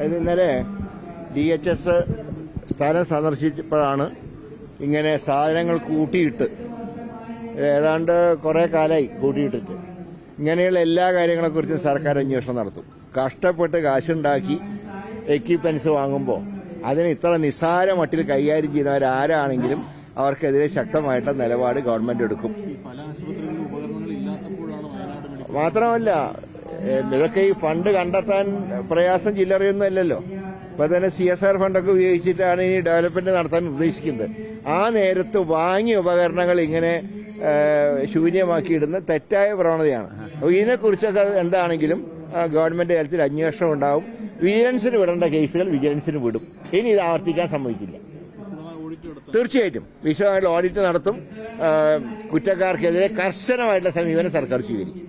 അത് ഇന്നലെ DHS സ്ഥലം സന്ദർശിച്ചപ്പോഴാണ് ഇങ്ങനെ സാധനങ്ങൾ കൂട്ടിയിട്ട്, ഏതാണ്ട് കുറെ കാലമായി കൂട്ടിയിട്ടിട്ട്, ഇങ്ങനെയുള്ള എല്ലാ കാര്യങ്ങളെക്കുറിച്ചും സർക്കാർ അന്വേഷണം നടത്തും. കഷ്ടപ്പെട്ട് കാശുണ്ടാക്കി എക്യുപ്മെന്റ്സ് വാങ്ങുമ്പോൾ അതിന് ഇത്ര നിസ്സാര മട്ടിൽ കൈകാര്യം ചെയ്യുന്നവരാരാണെങ്കിലും അവർക്കെതിരെ ശക്തമായിട്ടുള്ള നിലപാട് ഗവൺമെന്റ് എടുക്കും. മാത്രമല്ല, ഇതൊക്കെ ഈ ഫണ്ട് കണ്ടെത്താൻ പ്രയാസം ചില്ലറയൊന്നും അല്ലല്ലോ. ഇപ്പൊ തന്നെ CSR ഫണ്ടൊക്കെ ഉപയോഗിച്ചിട്ടാണ് ഇനി ഡെവലപ്മെന്റ് നടത്താൻ ഉദ്ദേശിക്കുന്നത്. ആ നേരത്ത് വാങ്ങിയ ഉപകരണങ്ങൾ ഇങ്ങനെ ശൂന്യമാക്കിയിടുന്ന തെറ്റായ പ്രവണതയാണ്. ഇതിനെക്കുറിച്ചൊക്കെ എന്താണെങ്കിലും ഗവൺമെന്റ് തലത്തിൽ അന്വേഷണം ഉണ്ടാവും. വിജിലൻസിന് വിടേണ്ട കേസുകൾ വിജിലൻസിന് വിടും. ഇനി ഇത് ആവർത്തിക്കാൻ സമ്മതിക്കില്ല. തീർച്ചയായിട്ടും വിശദമായിട്ടുള്ള ഓഡിറ്റ് നടത്തും. കുറ്റക്കാർക്കെതിരെ കർശനമായിട്ടുള്ള സമീപനം സർക്കാർ സ്വീകരിക്കും.